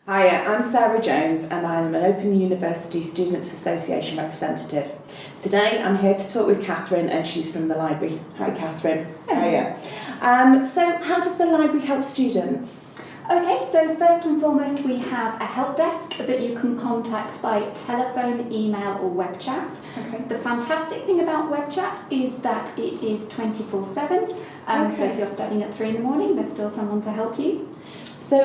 Hi, I'm Sarah Jones and I'm an Open University Students Association representative. Today I'm here to talk with Catherine and she's from the library. Hi Catherine. Hiya. So how does the library help students? Okay, so first and foremost we have a help desk that you can contact by telephone, email or web chat. Okay. The fantastic thing about web chat is that it is 24/7, so if you're studying at 3 in the morning there's still someone to help you. So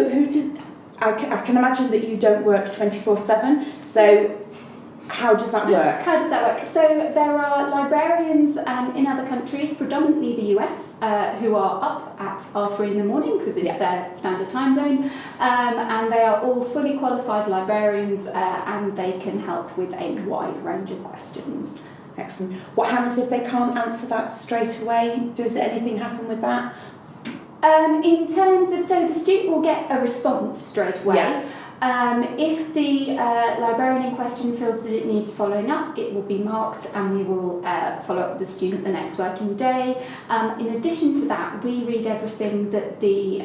I can imagine that you don't work 24/7, so how does that work? How does that work? So there are librarians in other countries, predominantly the US, who are up at R3 in the morning because it's their standard time zone, and they are all fully qualified librarians and they can help with a wide range of questions. Excellent. What happens if they can't answer that straight away? Does anything happen with that? In terms of, so the student will get a response straight away. Yeah. If the librarian in question feels that it needs following up, it will be marked and we will follow up with the student the next working day. In addition to that, we read everything that the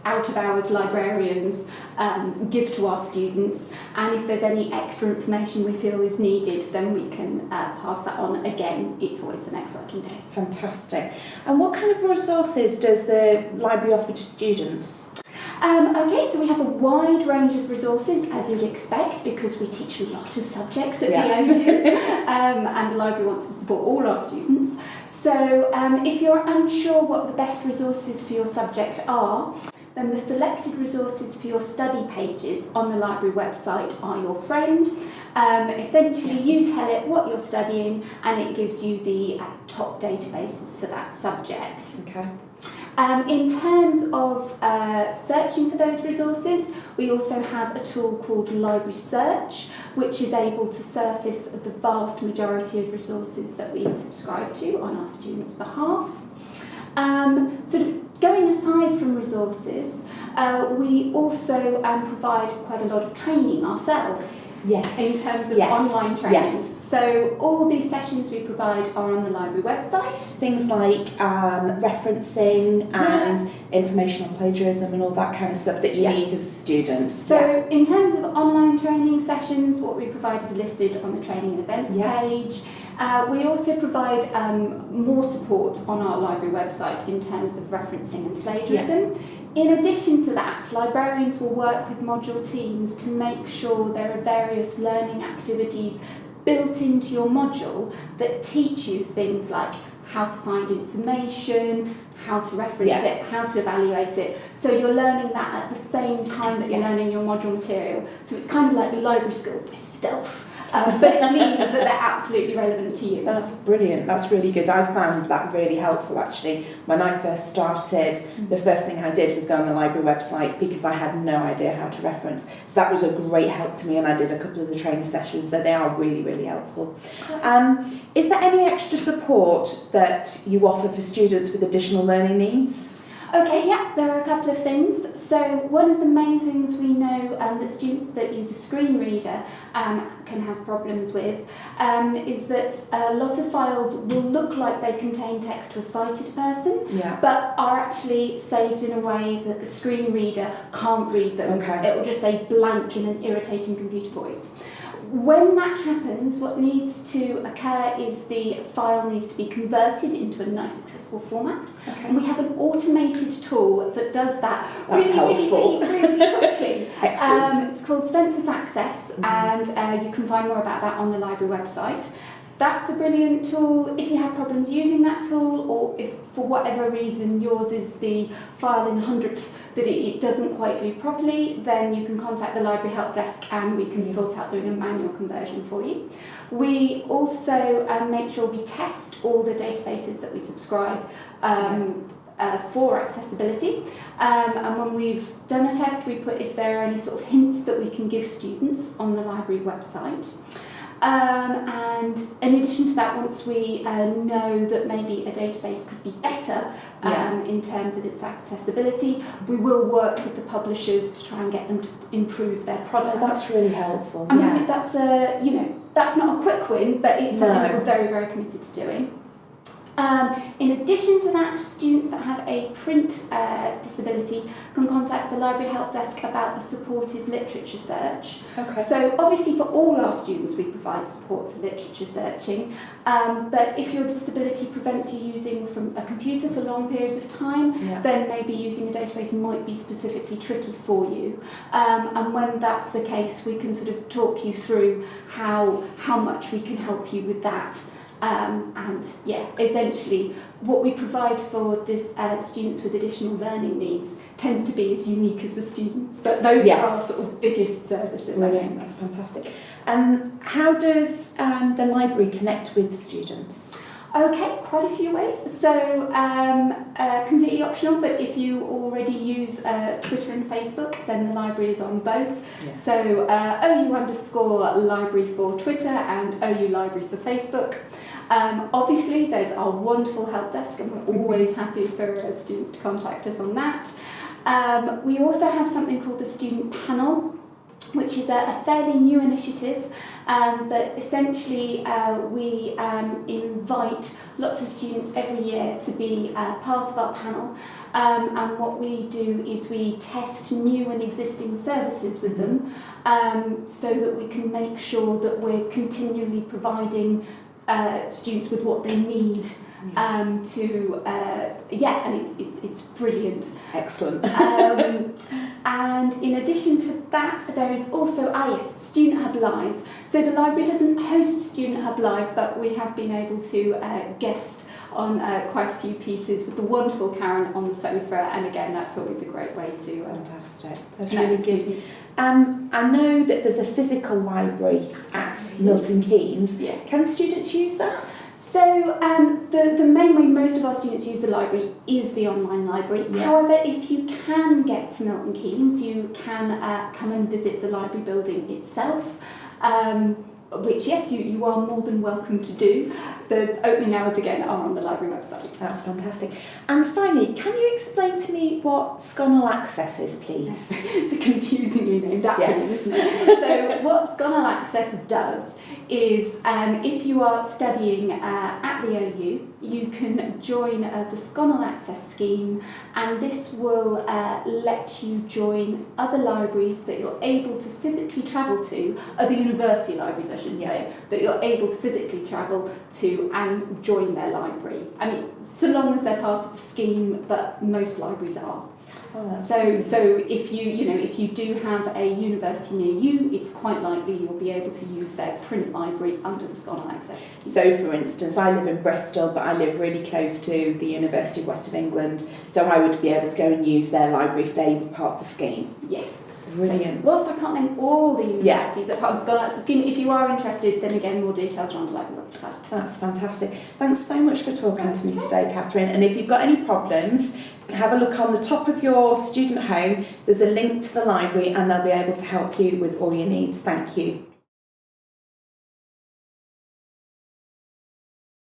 out-of-hours librarians give to our students, and if there's any extra information we feel is needed, then we can pass that on again. It's always the next working day. Fantastic. And what kind of resources does the library offer to students? Okay, so we have a wide range of resources, as you'd expect, because we teach a lot of subjects at the OU, and the library wants to support all our students. So if you're unsure what the best resources for your subject are, then the selected resources for your study pages on the library website are your friend. Essentially, you tell it what you're studying and it gives you the top databases for that subject. Okay. In terms of searching for those resources, we also have a tool called Library Search, which is able to surface the vast majority of resources that we subscribe to on our students' behalf. Sort of going aside from resources, we also provide quite a lot of training ourselves. Yes. In terms of online training. Yes. So all these sessions we provide are on the library website. Things like referencing and information on plagiarism and all that kind of stuff that you need as a student. So in terms of online training sessions, what we provide is listed on the training and events page. We also provide more support on our library website in terms of referencing and plagiarism. In addition to that, librarians will work with module teams to make sure there are various learning activities built into your module that teach you things like how to find information, how to reference it, how to evaluate it. So you're learning that at the same time that you're learning your module material. So it's kind of like library skills by stealth. But it means that they're absolutely relevant to you. That's brilliant. That's really good. I found that really helpful actually. When I first started, the first thing I did was go on the library website because I had no idea how to reference. So that was a great help to me, and I did a couple of the training sessions, so they are really, really helpful. Is there any extra support that you offer for students with additional learning needs? Okay, there are a couple of things. So one of the main things we know that students that use a screen reader can have problems with is that a lot of files will look like they contain text to a sighted person, but are actually saved in a way that the screen reader can't read them. It will just say blank in an irritating computer voice. When that happens, what needs to occur is the file needs to be converted into a nice accessible format. And we have an automated tool that does that really quickly. Excellent. It's called Census Access, and you can find more about that on the library website. That's a brilliant tool. If you have problems using that tool, or if for whatever reason yours is the file in hundredth that it doesn't quite do properly, then you can contact the library help desk and we can sort out doing a manual conversion for you. We also make sure we test all the databases that we subscribe for accessibility, and when we've done a test, we put if there are any sort of hints that we can give students on the library website. And in addition to that, once we know that maybe a database could be better in terms of its accessibility, we will work with the publishers to try and get them to improve their product. That's really helpful. I mean, that's a, that's not a quick win, but it's something that we're very, very committed to doing. In addition to that, students that have a print disability can contact the Library Help Desk about a supported literature search. Okay. So obviously for all our students we provide support for literature searching, but if your disability prevents you using from a computer for long periods of time, Yeah. then maybe using a database might be specifically tricky for you. And when that's the case, we can sort of talk you through how much we can help you with that. And yeah, essentially what we provide for students with additional learning needs tends to be as unique as the students, but those are our sort of biggest services. Brilliant, that's fantastic. And how does the library connect with students? Okay, quite a few ways. So completely optional, but if you already use Twitter and Facebook, then the library is on both. Yeah. So OU_library for Twitter and OU Library for Facebook. Obviously, there's our wonderful help desk, and we're always happy for students to contact us on that. We also have something called the Student Panel, which is a fairly new initiative, but essentially we invite lots of students every year to be part of our panel, and what we do is we test new and existing services with them, so that we can make sure that we're continually providing students with what they need and it's brilliant. Excellent. And in addition to that, there is also Student Hub Live. So the library doesn't host Student Hub Live, but we have been able to guest on quite a few pieces with the wonderful Karen on the sofa, and again, that's always a great way to Fantastic. That's connect really with good. students. I know that there's a physical library at Milton Keynes. Yeah. Can students use that? So the main way most of our students use the library is the online library. Yeah. However, if you can get to Milton Keynes, you can come and visit the library building itself, which yes, you are more than welcome to do. The opening hours again are on the library website. That's fantastic. And finally, can you explain to me what Sconnell Access is, please? It's a confusingly named acronym, Yes. isn't it? So what Sconnell Access does is if you are studying at the OU, you can join the Sconnell Access scheme, and this will let you join other libraries that you're able to physically travel to, other university libraries I should say, that you're able to physically travel to and join their library. I mean, so long as they're part of the scheme, but most libraries are. Oh, that's So brilliant. if you do have a university near you, it's quite likely you'll be able to use their print library under the Sconnell Access scheme. So, for instance, I live in Bristol, but I live really close to the University of West of England, so I would be able to go and use their library if they were part of the scheme. Yes. Brilliant. So, whilst I can't name all the universities that are part of the Sconnell Access scheme, if you are interested, then again, more details are on the library website. That's fantastic. Thanks so much for talking to me today, Catherine. And if you've got any problems, have a look on the top of your student home. There's a link to the library and they'll be able to help you with all your needs. Thank you.